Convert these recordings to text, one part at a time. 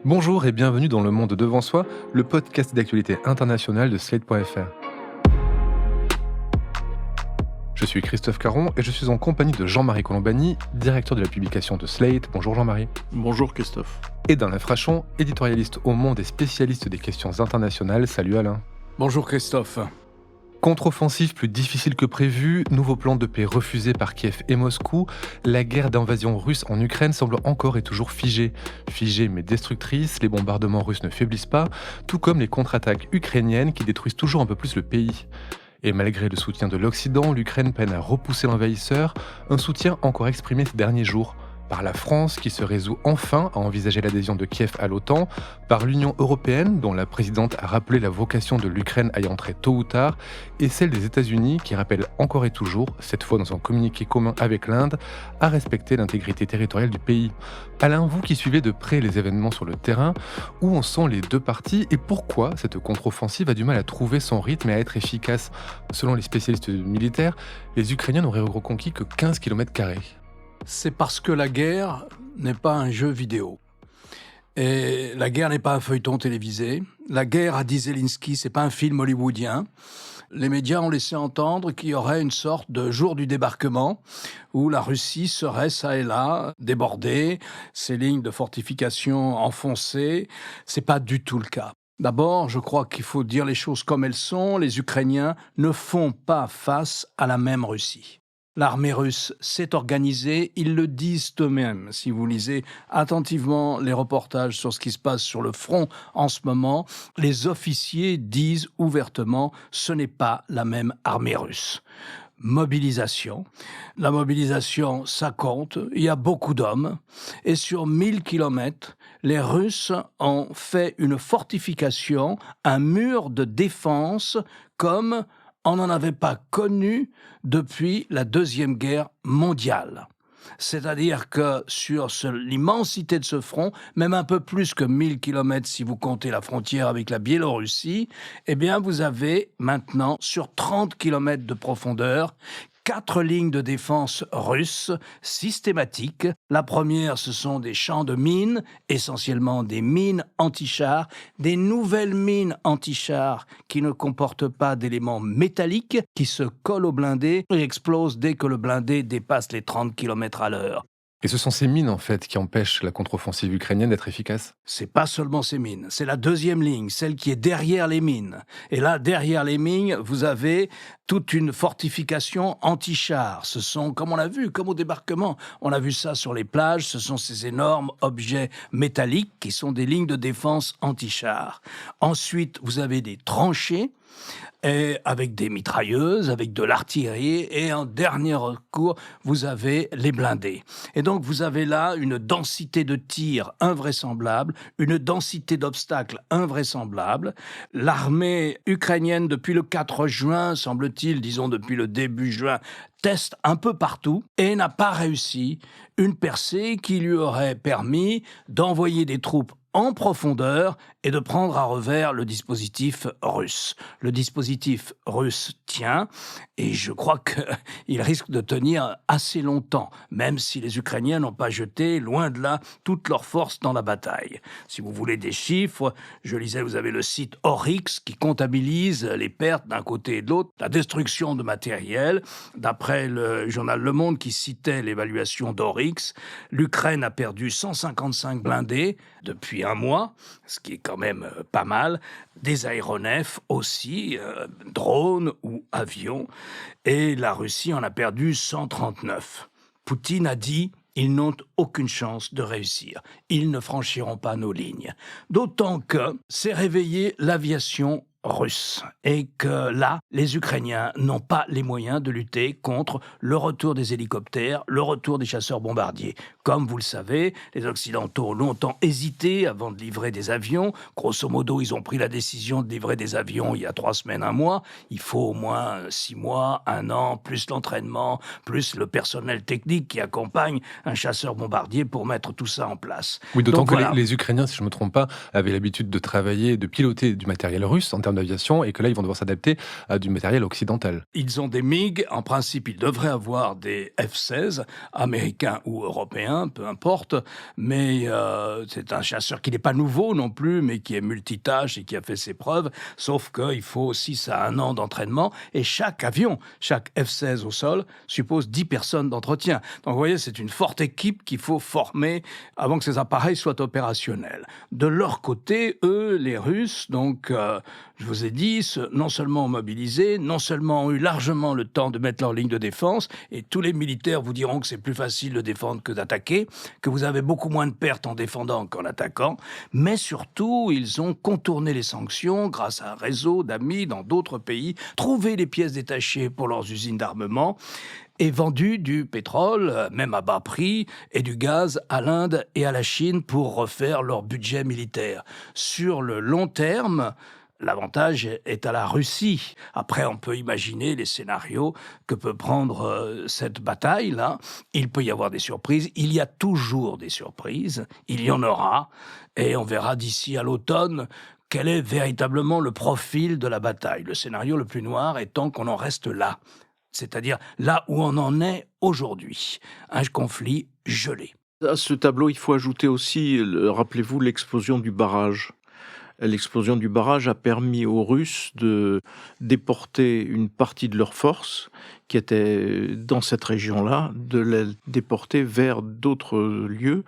Bonjour et bienvenue dans Le Monde Devant Soi, le podcast d'actualité internationale de Slate.fr. Je suis Christophe Caron et je suis en compagnie de Jean-Marie Colombani, directeur de la publication de Slate. Bonjour Jean-Marie. Bonjour Christophe. Et d'Alain Frachon, éditorialiste au Monde et spécialiste des questions internationales. Salut Alain. Bonjour Christophe. Contre-offensive plus difficile que prévu, nouveau plan de paix refusé par Kiev et Moscou, la guerre d'invasion russe en Ukraine semble encore et toujours figée. Figée mais destructrice, les bombardements russes ne faiblissent pas, tout comme les contre-attaques ukrainiennes qui détruisent toujours un peu plus le pays. Et malgré le soutien de l'Occident, l'Ukraine peine à repousser l'envahisseur, un soutien encore exprimé ces derniers jours. Par la France, qui se résout enfin à envisager l'adhésion de Kiev à l'OTAN, par l'Union européenne, dont la présidente a rappelé la vocation de l'Ukraine à y entrer tôt ou tard, et celle des États-Unis, qui rappelle encore et toujours, cette fois dans un communiqué commun avec l'Inde, à respecter l'intégrité territoriale du pays. Alain, vous qui suivez de près les événements sur le terrain, où en sont les deux parties et pourquoi cette contre-offensive a du mal à trouver son rythme et à être efficace? Selon les spécialistes militaires, les Ukrainiens n'auraient reconquis que 15 km². C'est parce que la guerre n'est pas un jeu vidéo. Et la guerre n'est pas un feuilleton télévisé. La guerre, a dit Zelensky, c'est pas un film hollywoodien. Les médias ont laissé entendre qu'il y aurait une sorte de jour du débarquement où la Russie serait ça et là débordée, ses lignes de fortification enfoncées. C'est pas du tout le cas. D'abord, je crois qu'il faut dire les choses comme elles sont. Les Ukrainiens ne font pas face à la même Russie. L'armée russe s'est organisée, ils le disent eux-mêmes. Si vous lisez attentivement les reportages sur ce qui se passe sur le front en ce moment, les officiers disent ouvertement « ce n'est pas la même armée russe ». Mobilisation. La mobilisation, ça compte. Il y a beaucoup d'hommes. Et sur 1000 kilomètres, les Russes ont fait une fortification, un mur de défense comme on n'en avait pas connu depuis la Deuxième Guerre mondiale. C'est-à-dire que sur l'immensité de ce front, même un peu plus que 1000 kilomètres si vous comptez la frontière avec la Biélorussie, eh bien vous avez maintenant sur 30 kilomètres de profondeur 4 lignes de défense russes systématiques. La première, ce sont des champs de mines, essentiellement des mines anti-chars, des nouvelles mines anti-chars qui ne comportent pas d'éléments métalliques, qui se collent au blindé et explosent dès que le blindé dépasse les 30 km à l'heure. Et ce sont ces mines, en fait, qui empêchent la contre-offensive ukrainienne d'être efficace? C'est pas seulement ces mines, c'est la deuxième ligne, celle qui est derrière les mines. Et là, derrière les mines, vous avez toute une fortification anti-chars. Ce sont, comme on l'a vu, comme au débarquement, on a vu ça sur les plages, ce sont ces énormes objets métalliques qui sont des lignes de défense anti-chars. Ensuite, vous avez des tranchées, et avec des mitrailleuses, avec de l'artillerie, et en dernier recours, vous avez les blindés. Et donc, vous avez là une densité de tirs invraisemblable, une densité d'obstacles invraisemblable. L'armée ukrainienne, depuis le 4 juin, semble-t-il, disons depuis le début juin, teste un peu partout et n'a pas réussi une percée qui lui aurait permis d'envoyer des troupes en profondeur et de prendre à revers le dispositif russe. Le dispositif russe tient et je crois qu'il risque de tenir assez longtemps, même si les Ukrainiens n'ont pas jeté, loin de là, toute leur force dans la bataille. Si vous voulez des chiffres, je lisais, vous avez le site Oryx qui comptabilise les pertes d'un côté et de l'autre, la destruction de matériel. D'après le journal Le Monde qui citait l'évaluation d'Oryx, l'Ukraine a perdu 155 blindés depuis un mois, ce qui est quand même pas mal, des aéronefs aussi, drones ou avions, et la Russie en a perdu 139. Poutine a dit « ils n'ont aucune chance de réussir, ils ne franchiront pas nos lignes ». D'autant que s'est réveillée l'aviation russe et que là, les Ukrainiens n'ont pas les moyens de lutter contre le retour des hélicoptères, le retour des chasseurs bombardiers. Comme vous le savez, les Occidentaux ont longtemps hésité avant de livrer des avions. Grosso modo, ils ont pris la décision de livrer des avions il y a 3 semaines, 1 mois. Il faut au moins 6 mois, 1 an, plus l'entraînement, plus le personnel technique qui accompagne un chasseur bombardier pour mettre tout ça en place. Oui, d'autant Donc, que voilà. les Ukrainiens, si je ne me trompe pas, avaient l'habitude de travailler, de piloter du matériel russe en termes termes d'aviation et que là, ils vont devoir s'adapter à du matériel occidental. Ils ont des MiG, en principe, ils devraient avoir des F-16, américains ou européens, peu importe, mais c'est un chasseur qui n'est pas nouveau non plus, mais qui est multitâche et qui a fait ses preuves, sauf qu'il faut 6 à 1 an d'entraînement, et chaque avion, chaque F-16 au sol, suppose 10 personnes d'entretien. Donc vous voyez, c'est une forte équipe qu'il faut former avant que ces appareils soient opérationnels. De leur côté, eux, les Russes, donc, je vous ai dit, non seulement ont mobilisé, non seulement ont eu largement le temps de mettre leur ligne de défense, et tous les militaires vous diront que c'est plus facile de défendre que d'attaquer, que vous avez beaucoup moins de pertes en défendant qu'en attaquant, mais surtout, ils ont contourné les sanctions grâce à un réseau d'amis dans d'autres pays, trouvé les pièces détachées pour leurs usines d'armement, et vendu du pétrole, même à bas prix, et du gaz à l'Inde et à la Chine pour refaire leur budget militaire. Sur le long terme, l'avantage est à la Russie. Après, on peut imaginer les scénarios que peut prendre cette bataille-là. Il peut y avoir des surprises. Il y a toujours des surprises. Il y en aura. Et on verra d'ici à l'automne quel est véritablement le profil de la bataille. Le scénario le plus noir étant qu'on en reste là. C'est-à-dire là où on en est aujourd'hui. Un conflit gelé. À ce tableau, il faut ajouter aussi, rappelez-vous, l'explosion du barrage. L'explosion du barrage a permis aux Russes de déporter une partie de leurs forces qui étaient dans cette région-là, de les déporter vers d'autres lieux,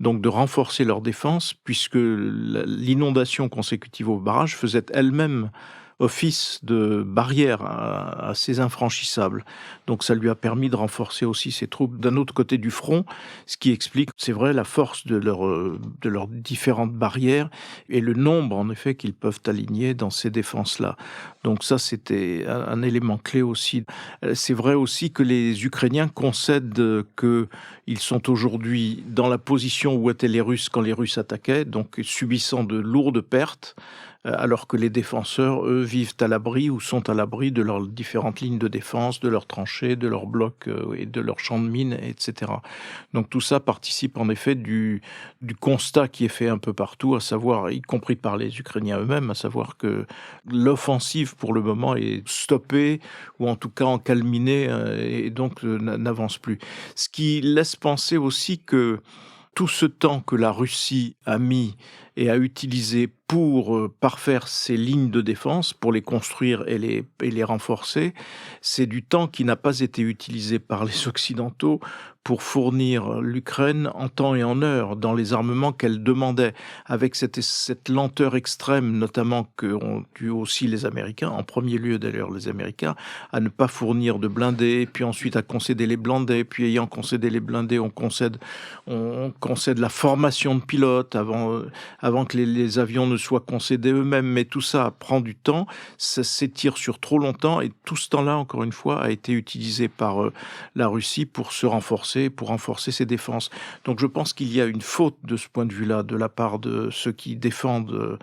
donc de renforcer leur défense, puisque l'inondation consécutive au barrage faisait elle-même office de barrière assez infranchissable. Donc ça lui a permis de renforcer aussi ses troupes d'un autre côté du front, ce qui explique, c'est vrai, la force de leurs différentes barrières et le nombre, en effet, qu'ils peuvent aligner dans ces défenses-là. Donc ça, c'était un élément clé aussi. C'est vrai aussi que les Ukrainiens concèdent qu'ils sont aujourd'hui dans la position où étaient les Russes quand les Russes attaquaient, donc subissant de lourdes pertes, alors que les défenseurs, eux, vivent à l'abri ou sont à l'abri de leurs différentes lignes de défense, de leurs tranchées, de leurs blocs et de leurs champs de mines, etc. Donc tout ça participe en effet du constat qui est fait un peu partout, à savoir, y compris par les Ukrainiens eux-mêmes, à savoir que l'offensive pour le moment est stoppée ou en tout cas encalminée et donc n'avance plus. Ce qui laisse penser aussi que tout ce temps que la Russie a mis et a utilisé pour parfaire ses lignes de défense, pour les construire et les renforcer, c'est du temps qui n'a pas été utilisé par les Occidentaux pour fournir l'Ukraine en temps et en heure dans les armements qu'elle demandait, avec cette lenteur extrême, notamment qu'ont dû aussi les Américains, en premier lieu d'ailleurs les Américains, à ne pas fournir de blindés, puis ensuite à concéder les blindés, puis ayant concédé les blindés, on concède la formation de pilotes avant que les avions ne soient concédés eux-mêmes, mais tout ça prend du temps, ça s'étire sur trop longtemps, et tout ce temps-là, encore une fois, a été utilisé par la Russie pour renforcer ses défenses. Donc je pense qu'il y a une faute de ce point de vue-là, de la part de ceux qui défendent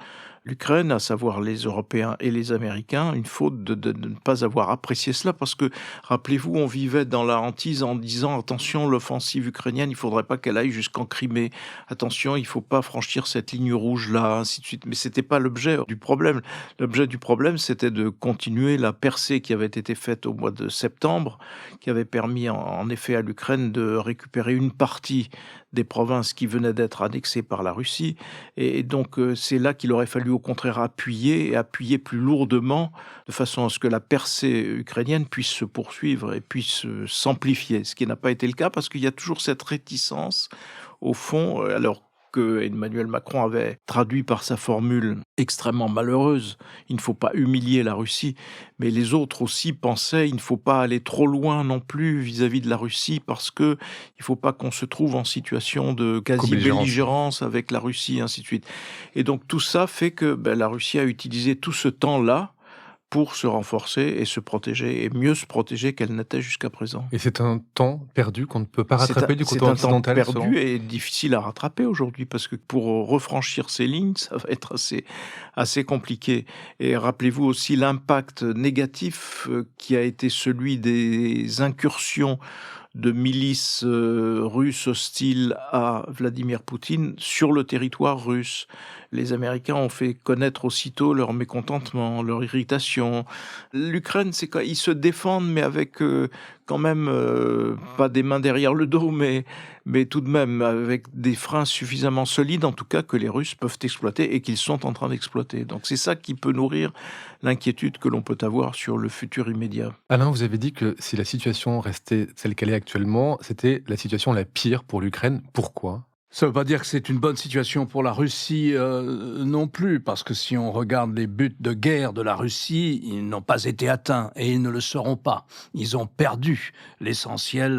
l'Ukraine, à savoir les Européens et les Américains, une faute de ne pas avoir apprécié cela, parce que, rappelez-vous, on vivait dans la hantise en disant « Attention, l'offensive ukrainienne, il ne faudrait pas qu'elle aille jusqu'en Crimée. Attention, il ne faut pas franchir cette ligne rouge-là, ainsi de suite. » Mais ce n'était pas l'objet du problème. L'objet du problème, c'était de continuer la percée qui avait été faite au mois de septembre, qui avait permis en effet à l'Ukraine de récupérer une partie des provinces qui venaient d'être annexées par la Russie. Et donc, c'est là qu'il aurait fallu au contraire appuyer plus lourdement, de façon à ce que la percée ukrainienne puisse se poursuivre et puisse s'amplifier, ce qui n'a pas été le cas, parce qu'il y a toujours cette réticence, au fond, alors que Emmanuel Macron avait traduit par sa formule extrêmement malheureuse, il ne faut pas humilier la Russie, mais les autres aussi pensaient il ne faut pas aller trop loin non plus vis-à-vis de la Russie, parce que il ne faut pas qu'on se trouve en situation de quasi-belligérance avec la Russie, ainsi de suite. Et donc tout ça fait que la Russie a utilisé tout ce temps-là pour se renforcer et se protéger, et mieux se protéger qu'elle n'était jusqu'à présent. Et c'est un temps perdu qu'on ne peut pas rattraper du côté occidental. occidental. C'est un temps perdu et difficile à rattraper aujourd'hui, parce que pour refranchir ces lignes, ça va être assez compliqué. Et rappelez-vous aussi l'impact négatif qui a été celui des incursions de milices russes hostiles à Vladimir Poutine sur le territoire russe. Les Américains ont fait connaître aussitôt leur mécontentement, leur irritation. L'Ukraine, c'est quand ils se défendent, mais avec quand même pas des mains derrière le dos, mais tout de même avec des freins suffisamment solides, en tout cas, que les Russes peuvent exploiter et qu'ils sont en train d'exploiter. Donc c'est ça qui peut nourrir l'inquiétude que l'on peut avoir sur le futur immédiat. Alain, vous avez dit que si la situation restait celle qu'elle est actuellement, c'était la situation la pire pour l'Ukraine. Pourquoi? Ça ne veut pas dire que c'est une bonne situation pour la Russie non plus, parce que si on regarde les buts de guerre de la Russie, ils n'ont pas été atteints et ils ne le seront pas. Ils ont perdu l'essentiel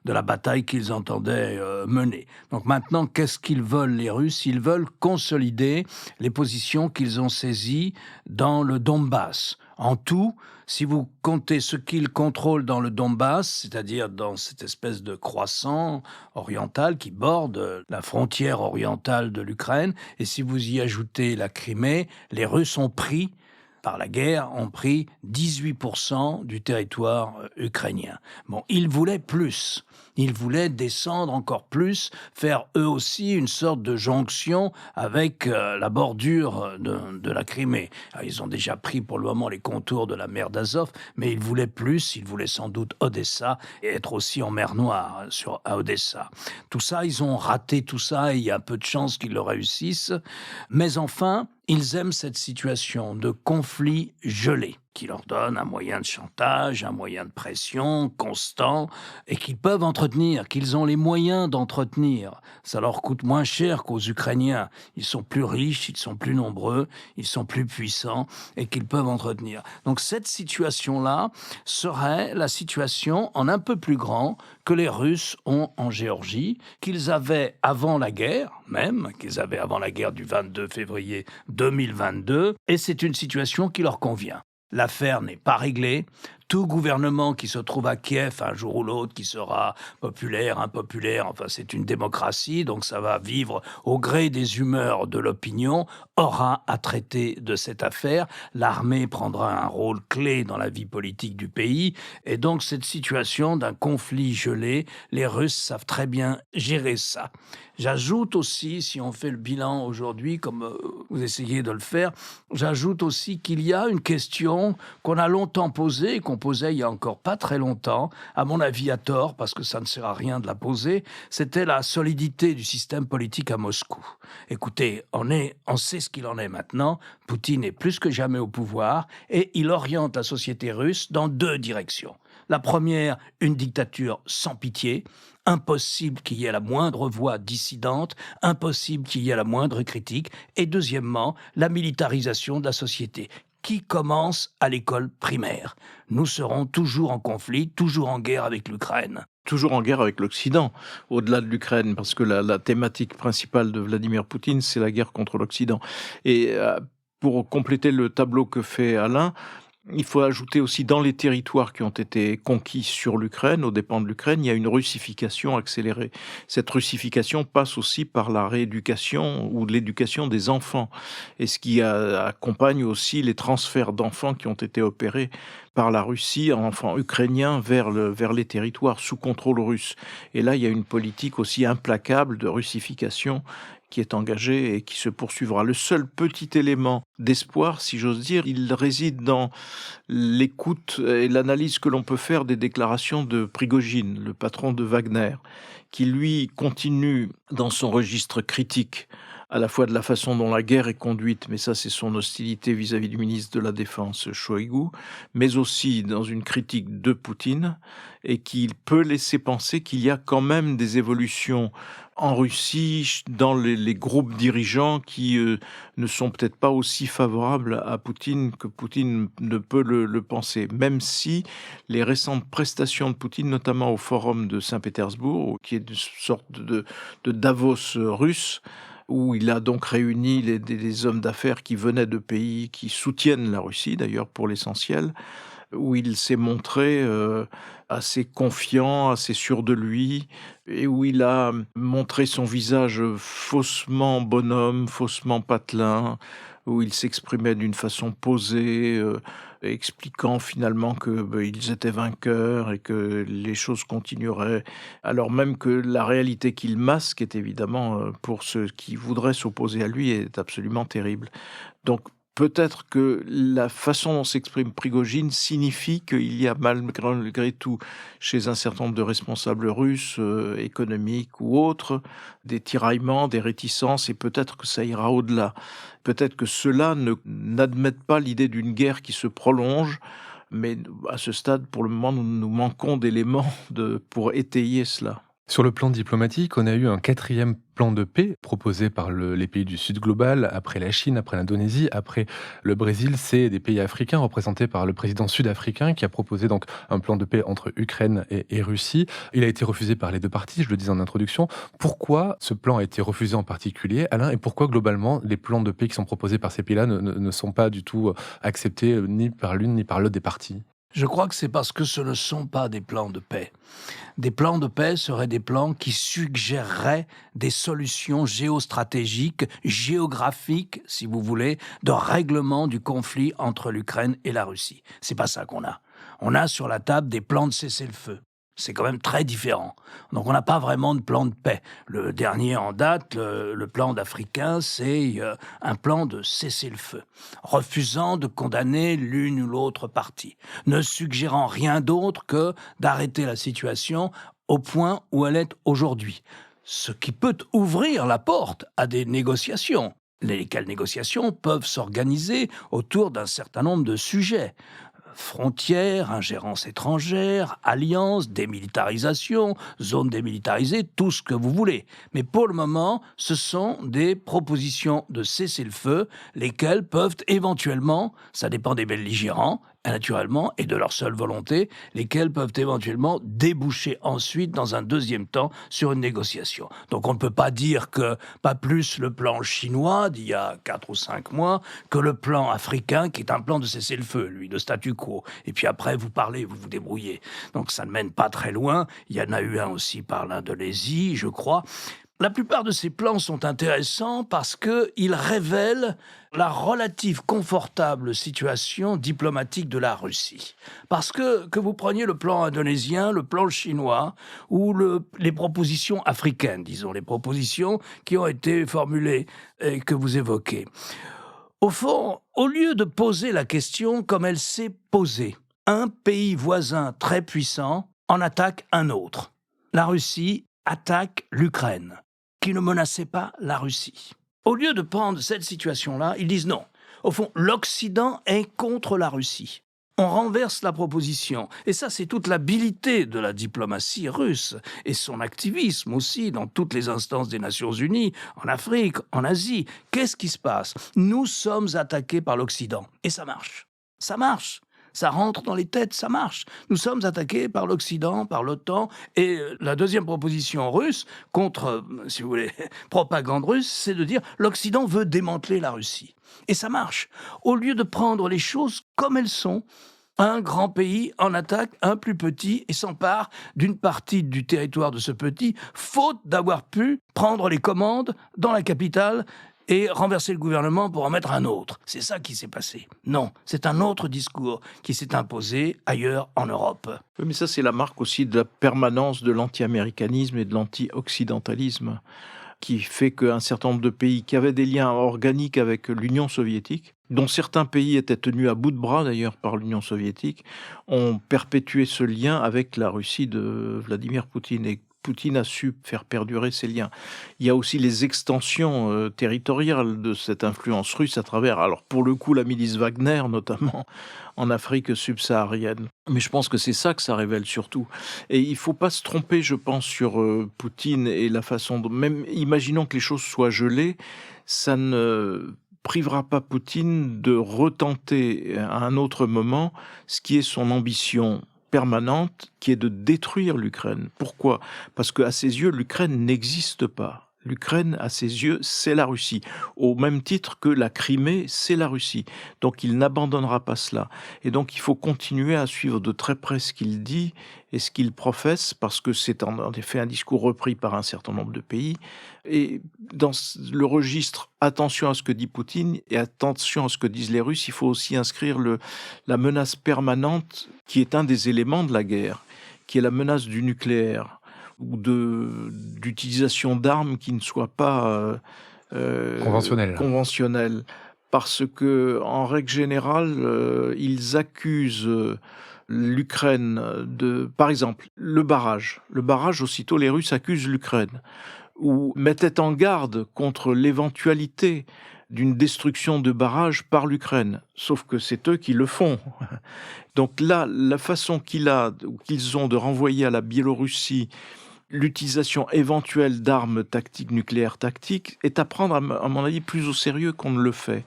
de la bataille qu'ils entendaient mener. Donc maintenant, qu'est-ce qu'ils veulent les Russes? Ils veulent consolider les positions qu'ils ont saisies dans le Donbass. En tout, si vous comptez ce qu'ils contrôlent dans le Donbass, c'est-à-dire dans cette espèce de croissant oriental qui borde la frontière orientale de l'Ukraine, et si vous y ajoutez la Crimée, les Russes ont pris, par la guerre, ont pris 18% du territoire ukrainien. Bon, ils voulaient plus. Ils voulaient descendre encore plus, faire eux aussi une sorte de jonction avec la bordure de la Crimée. Alors, ils ont déjà pris pour le moment les contours de la mer d'Azov, mais ils voulaient plus, ils voulaient sans doute Odessa et être aussi en mer Noire à Odessa. Tout ça, ils ont raté tout ça et il y a peu de chances qu'ils le réussissent. Mais enfin, ils aiment cette situation de conflit gelé, qui leur donne un moyen de chantage, un moyen de pression constant, et qu'ils peuvent entretenir, qu'ils ont les moyens d'entretenir. Ça leur coûte moins cher qu'aux Ukrainiens. Ils sont plus riches, ils sont plus nombreux, ils sont plus puissants, et qu'ils peuvent entretenir. Donc cette situation-là serait la situation en un peu plus grand que les Russes ont en Géorgie, qu'ils avaient avant la guerre, même, qu'ils avaient avant la guerre du 22 février 2022, et c'est une situation qui leur convient. L'affaire n'est pas réglée. Tout gouvernement qui se trouve à Kiev un jour ou l'autre, qui sera populaire, impopulaire, enfin c'est une démocratie, donc ça va vivre au gré des humeurs de l'opinion, aura à traiter de cette affaire. L'armée prendra un rôle clé dans la vie politique du pays, et donc cette situation d'un conflit gelé, les Russes savent très bien gérer ça. J'ajoute aussi, si on fait le bilan aujourd'hui, comme vous essayez de le faire, j'ajoute aussi qu'il y a une question qu'on a longtemps posée, qu'on posait il y a encore pas très longtemps, à mon avis à tort, parce que ça ne sert à rien de la poser, c'était la solidité du système politique à Moscou. Écoutez, on sait ce qu'il en est maintenant, Poutine est plus que jamais au pouvoir, et il oriente la société russe dans deux directions. La première, une dictature sans pitié, impossible qu'il y ait la moindre voix dissidente, impossible qu'il y ait la moindre critique, et deuxièmement, la militarisation de la société, qui commence à l'école primaire. Nous serons toujours en conflit, toujours en guerre avec l'Ukraine. Toujours en guerre avec l'Occident, au-delà de l'Ukraine, parce que la thématique principale de Vladimir Poutine, c'est la guerre contre l'Occident. Et pour compléter le tableau que fait Alain, il faut ajouter aussi dans les territoires qui ont été conquis sur l'Ukraine, aux dépens de l'Ukraine, il y a une russification accélérée. Cette russification passe aussi par la rééducation ou l'éducation des enfants, et ce qui accompagne aussi les transferts d'enfants qui ont été opérés par la Russie, enfants ukrainiens vers les territoires sous contrôle russe. Et là, il y a une politique aussi implacable de russification qui est engagé et qui se poursuivra. Le seul petit élément d'espoir, si j'ose dire, il réside dans l'écoute et l'analyse que l'on peut faire des déclarations de Prigojine, le patron de Wagner, qui lui continue dans son registre critique à la fois de la façon dont la guerre est conduite, mais ça c'est son hostilité vis-à-vis du ministre de la Défense Shoigu, mais aussi dans une critique de Poutine, et qui peut laisser penser qu'il y a quand même des évolutions en Russie, dans les groupes dirigeants qui ne sont peut-être pas aussi favorables à Poutine que Poutine ne peut le penser, même si les récentes prestations de Poutine, notamment au Forum de Saint-Pétersbourg, qui est une sorte de Davos russe, où il a donc réuni des hommes d'affaires qui venaient de pays qui soutiennent la Russie, d'ailleurs pour l'essentiel, où il s'est montré assez confiant, assez sûr de lui, et où il a montré son visage faussement bonhomme, faussement patelin, où il s'exprimait d'une façon posée, expliquant finalement que ils étaient vainqueurs et que les choses continueraient, alors même que la réalité qu'il masque est évidemment, pour ceux qui voudraient s'opposer à lui, est absolument terrible. Donc peut-être que la façon dont s'exprime Prigojine signifie qu'il y a malgré tout, chez un certain nombre de responsables russes, économiques ou autres, des tiraillements, des réticences, et peut-être que ça ira au-delà. Peut-être que ceux-là n'admettent pas l'idée d'une guerre qui se prolonge, mais à ce stade, pour le moment, nous manquons d'éléments pour étayer cela. Sur le plan diplomatique, on a eu un quatrième plan de paix proposé par les pays du Sud global, après la Chine, après l'Indonésie, après le Brésil. C'est des pays africains représentés par le président sud-africain qui a proposé donc un plan de paix entre Ukraine et Russie. Il a été refusé par les deux parties, je le disais en introduction. Pourquoi ce plan a été refusé en particulier, Alain, et pourquoi globalement les plans de paix qui sont proposés par ces pays-là ne sont pas du tout acceptés ni par l'une ni par l'autre des parties? Je crois que c'est parce que ce ne sont pas des plans de paix. Des plans de paix seraient des plans qui suggéreraient des solutions géostratégiques, géographiques, si vous voulez, de règlement du conflit entre l'Ukraine et la Russie. C'est pas ça qu'on a. On a sur la table des plans de cessez-le-feu. C'est quand même très différent. Donc on n'a pas vraiment de plan de paix. Le dernier en date, le plan d'Africain, c'est un plan de cessez-le-feu, refusant de condamner l'une ou l'autre partie, ne suggérant rien d'autre que d'arrêter la situation au point où elle est aujourd'hui. Ce qui peut ouvrir la porte à des négociations. Lesquelles négociations peuvent s'organiser autour d'un certain nombre de sujets. Frontières, ingérence étrangère, alliances, démilitarisation, zones démilitarisées, tout ce que vous voulez. Mais pour le moment, ce sont des propositions de cessez-le-feu, lesquelles peuvent éventuellement, ça dépend des belligérants, naturellement, et de leur seule volonté, lesquelles peuvent éventuellement déboucher ensuite, dans un deuxième temps, sur une négociation. Donc on ne peut pas dire que, pas plus le plan chinois d'il y a 4 ou 5 mois, que le plan africain, qui est un plan de cessez-le-feu, lui, de statu quo. Et puis après, vous parlez, vous vous débrouillez. Donc ça ne mène pas très loin. Il y en a eu un aussi par l'Indonésie, je crois. La plupart de ces plans sont intéressants parce qu'ils révèlent la relative confortable situation diplomatique de la Russie. Parce que vous preniez le plan indonésien, le plan chinois, ou les propositions africaines, disons, les propositions qui ont été formulées et que vous évoquez. Au fond, au lieu de poser la question comme elle s'est posée, un pays voisin très puissant en attaque un autre. La Russie attaque l'Ukraine, qui ne menaçait pas la Russie. Au lieu de prendre cette situation-là, ils disent non. Au fond, l'Occident est contre la Russie. On renverse la proposition. Et ça, c'est toute l'habileté de la diplomatie russe et son activisme aussi dans toutes les instances des Nations Unies, en Afrique, en Asie. Qu'est-ce qui se passe ? Nous sommes attaqués par l'Occident. Et ça marche. Ça marche. Ça rentre dans les têtes, ça marche. Nous sommes attaqués par l'Occident, par l'OTAN. Et la deuxième proposition russe, contre, si vous voulez, propagande russe, c'est de dire l'Occident veut démanteler la Russie. Et ça marche. Au lieu de prendre les choses comme elles sont, un grand pays en attaque un plus petit et s'empare d'une partie du territoire de ce petit, faute d'avoir pu prendre les commandes dans la capitale et renverser le gouvernement pour en mettre un autre. C'est ça qui s'est passé. Non, c'est un autre discours qui s'est imposé ailleurs en Europe. Oui, mais ça, c'est la marque aussi de la permanence de l'anti-américanisme et de l'anti-occidentalisme, qui fait qu'un certain nombre de pays qui avaient des liens organiques avec l'Union soviétique, dont certains pays étaient tenus à bout de bras d'ailleurs par l'Union soviétique, ont perpétué ce lien avec la Russie de Vladimir Poutine. Et Poutine a su faire perdurer ces liens. Il y a aussi les extensions territoriales de cette influence russe à travers, alors pour le coup, la milice Wagner, notamment en Afrique subsaharienne. Mais je pense que c'est ça que ça révèle surtout. Et il ne faut pas se tromper, je pense, sur Poutine et la façon dont, même imaginons que les choses soient gelées, ça ne privera pas Poutine de retenter à un autre moment ce qui est son ambition permanente, qui est de détruire l'Ukraine. Pourquoi ? Parce qu'à ses yeux, l'Ukraine n'existe pas. L'Ukraine, à ses yeux, c'est la Russie, au même titre que la Crimée, c'est la Russie. Donc il n'abandonnera pas cela. Et donc il faut continuer à suivre de très près ce qu'il dit et ce qu'il professe, parce que c'est en effet un discours repris par un certain nombre de pays. Et dans le registre attention à ce que dit Poutine et attention à ce que disent les Russes, il faut aussi inscrire la menace permanente qui est un des éléments de la guerre, qui est la menace du nucléaire ou d'utilisation d'armes qui ne soient pas conventionnelles. Parce que, en règle générale, ils accusent l'Ukraine par exemple, le barrage. Le barrage, aussitôt, les Russes accusent l'Ukraine, ou mettaient en garde contre l'éventualité d'une destruction de barrages par l'Ukraine. Sauf que c'est eux qui le font. Donc là, la façon qu'ils ont de renvoyer à la Biélorussie l'utilisation éventuelle d'armes tactiques, nucléaires tactiques, est à prendre, à mon avis, plus au sérieux qu'on ne le fait.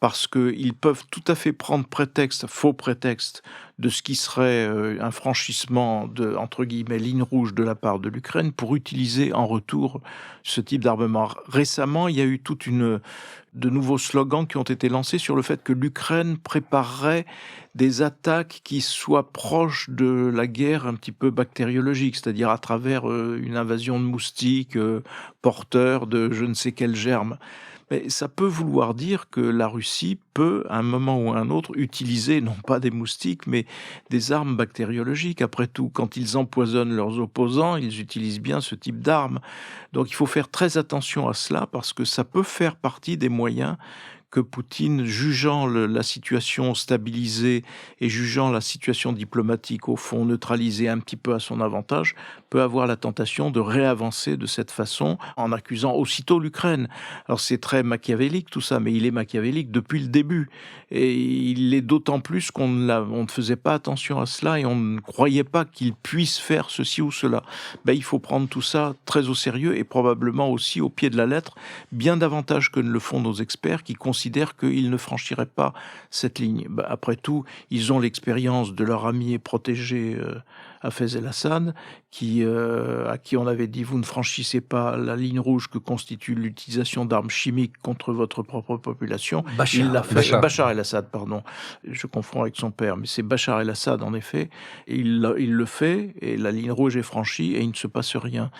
Parce qu'ils peuvent tout à fait prendre faux prétexte, de ce qui serait un franchissement de, entre guillemets, ligne rouge de la part de l'Ukraine pour utiliser en retour ce type d'armement. Récemment, il y a eu de nouveaux slogans qui ont été lancés sur le fait que l'Ukraine préparerait des attaques qui soient proches de la guerre un petit peu bactériologique, c'est-à-dire à travers une invasion de moustiques porteurs de je ne sais quel germe. Mais ça peut vouloir dire que la Russie peut, à un moment ou à un autre, utiliser non pas des moustiques, mais des armes bactériologiques. Après tout, quand ils empoisonnent leurs opposants, ils utilisent bien ce type d'armes. Donc il faut faire très attention à cela, parce que ça peut faire partie des moyens que Poutine, jugeant la situation stabilisée et jugeant la situation diplomatique, au fond, neutralisée un petit peu à son avantage, peut avoir la tentation de réavancer de cette façon en accusant aussitôt l'Ukraine. Alors c'est très machiavélique tout ça, mais il est machiavélique depuis le début. Et il l'est d'autant plus qu'on ne faisait pas attention à cela et on ne croyait pas qu'il puisse faire ceci ou cela. Il faut prendre tout ça très au sérieux et probablement aussi au pied de la lettre, bien davantage que ne le font nos experts qui considèrent qu'ils ne franchiraient pas cette ligne. Après tout, ils ont l'expérience de leur ami et protégé Hafez el-Assad, à qui on avait dit « vous ne franchissez pas la ligne rouge que constitue l'utilisation d'armes chimiques contre votre propre population ». Bachar el-Assad, pardon, je confonds avec son père, mais c'est Bachar el-Assad en effet, et il le fait, et la ligne rouge est franchie, et il ne se passe rien.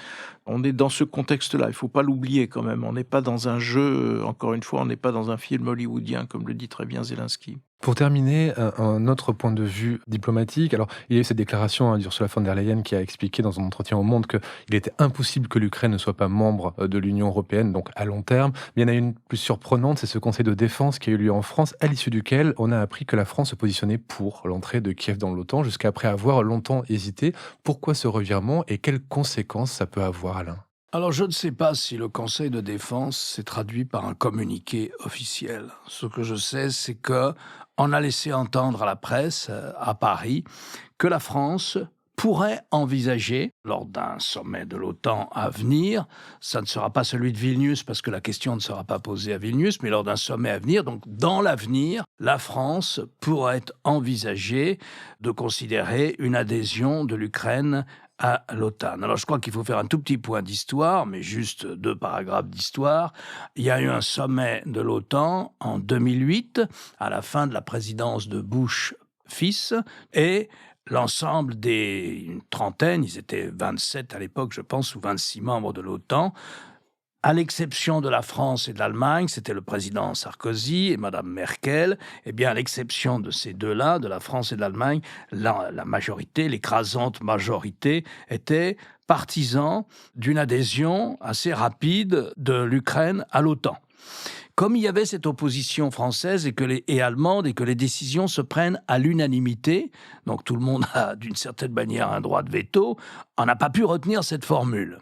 On est dans ce contexte-là, il ne faut pas l'oublier quand même, on n'est pas dans un jeu, encore une fois, on n'est pas dans un film hollywoodien, comme le dit très bien Zelensky. Pour terminer, un autre point de vue diplomatique. Alors, il y a eu cette déclaration d'Ursula von der Leyen qui a expliqué dans son entretien au Monde qu'il était impossible que l'Ukraine ne soit pas membre de l'Union européenne, donc à long terme. Mais il y en a une plus surprenante, c'est ce Conseil de défense qui a eu lieu en France, à l'issue duquel on a appris que la France se positionnait pour l'entrée de Kiev dans l'OTAN, jusqu'après avoir longtemps hésité. Pourquoi ce revirement et quelles conséquences ça peut avoir, Alain ? Alors, je ne sais pas si le Conseil de défense s'est traduit par un communiqué officiel. Ce que je sais, c'est qu'on a laissé entendre à la presse, à Paris, que la France pourrait envisager, lors d'un sommet de l'OTAN à venir, ça ne sera pas celui de Vilnius, parce que la question ne sera pas posée à Vilnius, mais lors d'un sommet à venir, donc dans l'avenir, la France pourrait envisager de considérer une adhésion de l'Ukraine à l'OTAN. Alors je crois qu'il faut faire un tout petit point d'histoire, mais juste 2 paragraphes d'histoire. Il y a eu un sommet de l'OTAN en 2008, à la fin de la présidence de Bush fils, et l'ensemble une trentaine, ils étaient 27 à l'époque, je pense, ou 26 membres de l'OTAN, à l'exception de la France et de l'Allemagne, c'était le président Sarkozy et Madame Merkel, eh bien, à l'exception de ces deux-là, de la France et de l'Allemagne, la majorité, l'écrasante majorité, était partisan d'une adhésion assez rapide de l'Ukraine à l'OTAN. Comme il y avait cette opposition française et allemande et que les décisions se prennent à l'unanimité, donc tout le monde a d'une certaine manière un droit de veto, on n'a pas pu retenir cette formule.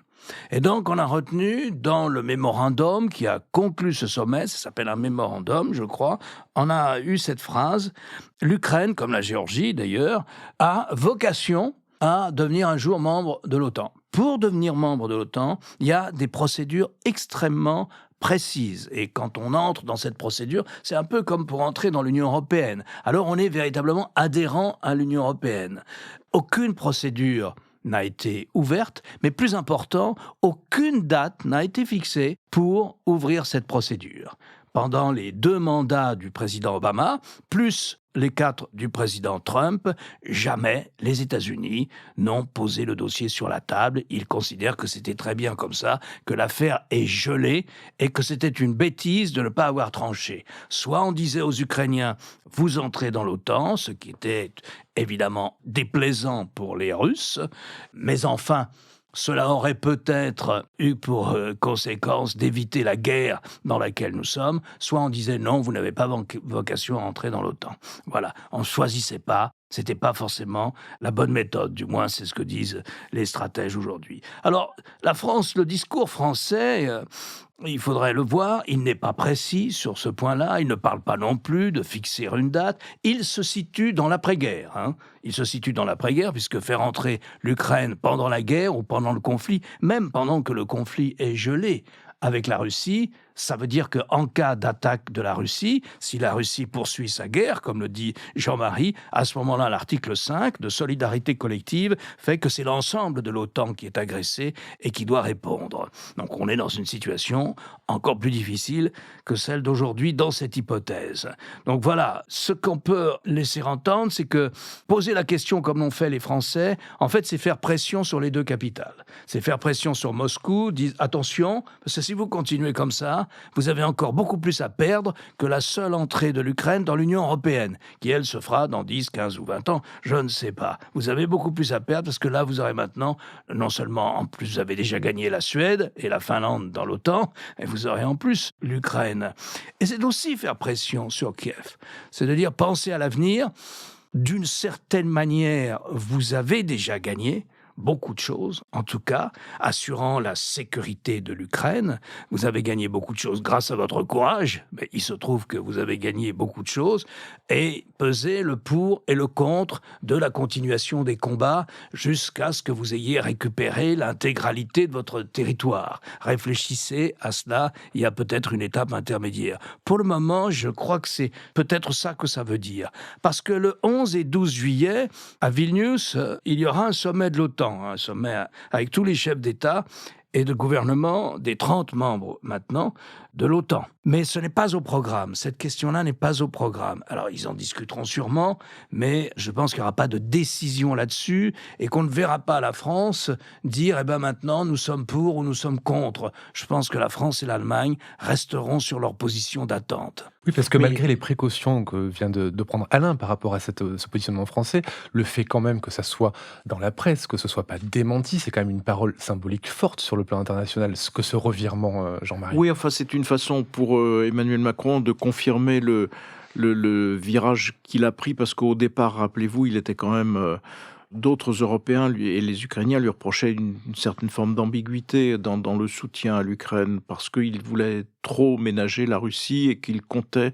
Et donc, on a retenu dans le mémorandum qui a conclu ce sommet, ça s'appelle un mémorandum, je crois, on a eu cette phrase « L'Ukraine, comme la Géorgie d'ailleurs, a vocation à devenir un jour membre de l'OTAN ». Pour devenir membre de l'OTAN, il y a des procédures extrêmement précises. Et quand on entre dans cette procédure, c'est un peu comme pour entrer dans l'Union européenne. Alors, on est véritablement adhérent à l'Union européenne. Aucune procédure n'a été ouverte, mais plus important, aucune date n'a été fixée pour ouvrir cette procédure. Pendant les 2 mandats du président Obama, plus les 4 du président Trump, jamais les États-Unis n'ont posé le dossier sur la table. Ils considèrent que c'était très bien comme ça, que l'affaire est gelée et que c'était une bêtise de ne pas avoir tranché. Soit on disait aux Ukrainiens « vous entrez dans l'OTAN », ce qui était évidemment déplaisant pour les Russes, mais enfin, cela aurait peut-être eu pour conséquence d'éviter la guerre dans laquelle nous sommes, soit on disait non, vous n'avez pas vocation à entrer dans l'OTAN. Voilà, on ne choisissait pas, c'était pas forcément la bonne méthode, du moins c'est ce que disent les stratèges aujourd'hui. Alors, la France, le discours français, il faudrait le voir, il n'est pas précis sur ce point-là, il ne parle pas non plus de fixer une date, il se situe dans l'après-guerre. Il se situe dans l'après-guerre, puisque faire entrer l'Ukraine pendant la guerre ou pendant le conflit, même pendant que le conflit est gelé avec la Russie, ça veut dire qu'en cas d'attaque de la Russie, si la Russie poursuit sa guerre, comme le dit Jean-Marie, à ce moment-là, l'article 5 de solidarité collective fait que c'est l'ensemble de l'OTAN qui est agressé et qui doit répondre. Donc on est dans une situation encore plus difficile que celle d'aujourd'hui dans cette hypothèse. Donc voilà, ce qu'on peut laisser entendre, c'est que poser la question comme l'ont fait les Français, en fait, c'est faire pression sur les 2 capitales. C'est faire pression sur Moscou, dire attention, parce que si vous continuez comme ça, vous avez encore beaucoup plus à perdre que la seule entrée de l'Ukraine dans l'Union européenne, qui elle se fera dans 10, 15 ou 20 ans, je ne sais pas. Vous avez beaucoup plus à perdre parce que là, vous aurez maintenant, non seulement, en plus, vous avez déjà gagné la Suède et la Finlande dans l'OTAN, et vous aurez en plus l'Ukraine. Et c'est aussi faire pression sur Kiev. C'est de dire, pensez à l'avenir. D'une certaine manière, vous avez déjà gagné beaucoup de choses, en tout cas, assurant la sécurité de l'Ukraine. Vous avez gagné beaucoup de choses grâce à votre courage, mais il se trouve que vous avez gagné beaucoup de choses, et peser le pour et le contre de la continuation des combats jusqu'à ce que vous ayez récupéré l'intégralité de votre territoire. Réfléchissez à cela, il y a peut-être une étape intermédiaire. Pour le moment, je crois que c'est peut-être ça que ça veut dire. Parce que le 11 et 12 juillet, à Vilnius, il y aura un sommet de l'OTAN, un sommet avec tous les chefs d'État et de gouvernement des 30 membres maintenant de l'OTAN. Mais ce n'est pas au programme. Cette question-là n'est pas au programme. Alors, ils en discuteront sûrement, mais je pense qu'il n'y aura pas de décision là-dessus et qu'on ne verra pas la France dire « Eh bien maintenant, nous sommes pour ou nous sommes contre ». Je pense que la France et l'Allemagne resteront sur leur position d'attente. Oui, parce que malgré les précautions que vient de prendre Alain par rapport à ce positionnement français, le fait quand même que ça soit dans la presse, que ce soit pas démenti, c'est quand même une parole symbolique forte sur le plan international, que ce revirement, Jean-Marie. Oui, enfin, c'est une façon pour Emmanuel Macron de confirmer le virage qu'il a pris, parce qu'au départ, rappelez-vous, il était quand même... D'autres Européens et les Ukrainiens lui reprochaient une certaine forme d'ambiguïté dans le soutien à l'Ukraine, parce qu'il voulait trop ménager la Russie et qu'il comptait.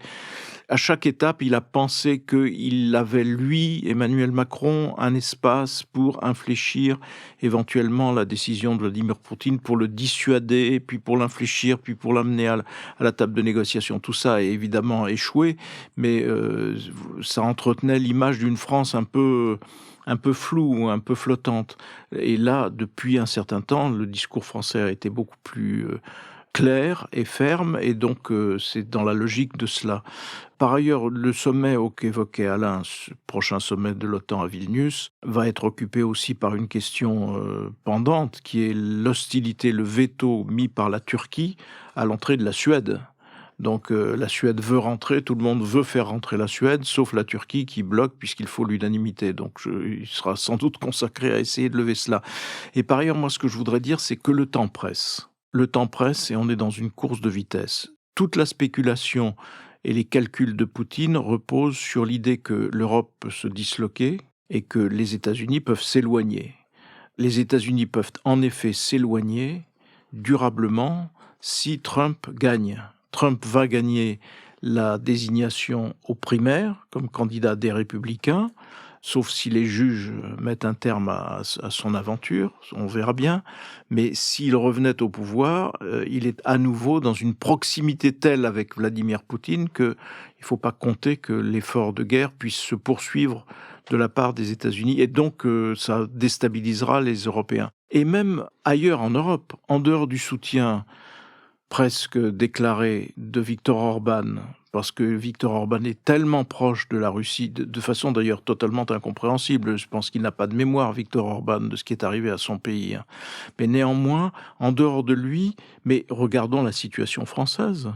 À chaque étape, il a pensé qu'il avait, lui, Emmanuel Macron, un espace pour infléchir éventuellement la décision de Vladimir Poutine, pour le dissuader, puis pour l'infléchir, puis pour l'amener à la table de négociation. Tout ça a évidemment échoué, mais ça entretenait l'image d'une France un peu floue, un peu flottante. Et là, depuis un certain temps, le discours français a été beaucoup plus clair et ferme, et donc c'est dans la logique de cela. Par ailleurs, le sommet qu'évoquait Alain, ce prochain sommet de l'OTAN à Vilnius, va être occupé aussi par une question pendante, qui est l'hostilité, le veto mis par la Turquie à l'entrée de la Suède. Donc la Suède veut rentrer, tout le monde veut faire rentrer la Suède, sauf la Turquie qui bloque puisqu'il faut l'unanimité. Donc il sera sans doute consacré à essayer de lever cela. Et par ailleurs, moi ce que je voudrais dire, c'est que le temps presse. Le temps presse et on est dans une course de vitesse. Toute la spéculation et les calculs de Poutine reposent sur l'idée que l'Europe peut se disloquer et que les États-Unis peuvent s'éloigner. Les États-Unis peuvent en effet s'éloigner durablement si Trump gagne. Trump va gagner la désignation aux primaires comme candidat des Républicains, sauf si les juges mettent un terme à son aventure, on verra bien. Mais s'il revenait au pouvoir, il est à nouveau dans une proximité telle avec Vladimir Poutine qu'il ne faut pas compter que l'effort de guerre puisse se poursuivre de la part des États-Unis, et donc ça déstabilisera les Européens. Et même ailleurs en Europe, en dehors du soutien presque déclaré de Viktor Orban, parce que Viktor Orban est tellement proche de la Russie, de façon d'ailleurs totalement incompréhensible. Je pense qu'il n'a pas de mémoire, Viktor Orban, de ce qui est arrivé à son pays. Mais néanmoins, en dehors de lui, mais regardons la situation française.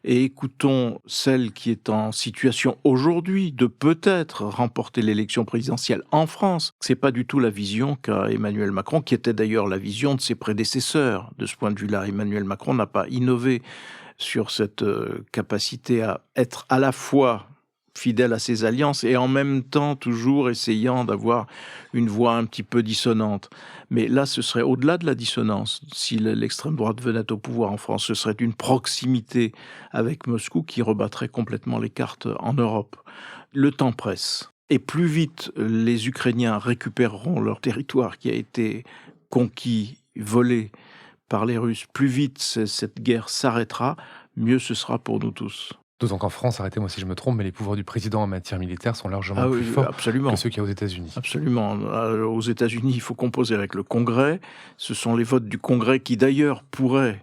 Et écoutons celle qui est en situation aujourd'hui de peut-être remporter l'élection présidentielle en France. C'est pas du tout la vision qu'a Emmanuel Macron, qui était d'ailleurs la vision de ses prédécesseurs. De ce point de vue-là, Emmanuel Macron n'a pas innové sur cette capacité à être à la fois fidèle à ses alliances et en même temps toujours essayant d'avoir une voix un petit peu dissonante. Mais là, ce serait au-delà de la dissonance. Si l'extrême droite venait au pouvoir en France, ce serait une proximité avec Moscou qui rebattrait complètement les cartes en Europe. Le temps presse. Et plus vite les Ukrainiens récupéreront leur territoire qui a été conquis, volé par les Russes, plus vite cette guerre s'arrêtera, mieux ce sera pour nous tous. D'autant qu'en France, arrêtez-moi si je me trompe, mais les pouvoirs du président en matière militaire sont largement plus forts absolument. que ceux qu'il y a aux États-Unis. Absolument. Aux États-Unis, il faut composer avec le Congrès. Ce sont les votes du Congrès qui, d'ailleurs, pourraient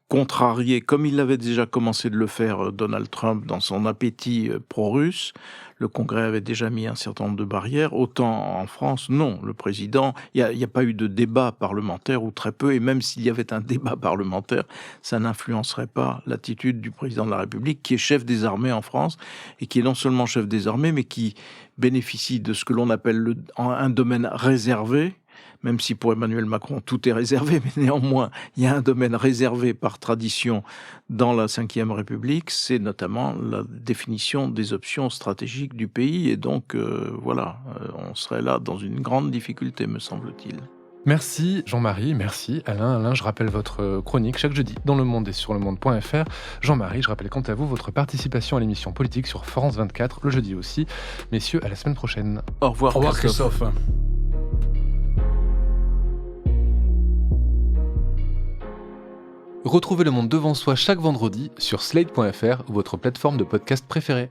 contrarier, comme il avait déjà commencé de le faire Donald Trump dans son appétit pro-russe. Le Congrès avait déjà mis un certain nombre de barrières. Autant en France, non. Le président, il n'y a pas eu de débat parlementaire, ou très peu, et même s'il y avait un débat parlementaire, ça n'influencerait pas l'attitude du président de la République, qui est chef des armées en France, et qui est non seulement chef des armées, mais qui bénéficie de ce que l'on appelle un domaine réservé, même si pour Emmanuel Macron tout est réservé, mais néanmoins il y a un domaine réservé par tradition dans la Ve République, c'est notamment la définition des options stratégiques du pays, et donc on serait là dans une grande difficulté, me semble-t-il. Merci Jean-Marie, merci Alain. Alain, je rappelle votre chronique chaque jeudi dans Le Monde et sur lemonde.fr. Jean-Marie, je rappelle quant à vous votre participation à l'émission politique sur France 24, le jeudi aussi. Messieurs, à la semaine prochaine. Au revoir Christophe. Retrouvez Le Monde devant soi chaque vendredi sur slate.fr, votre plateforme de podcast préférée.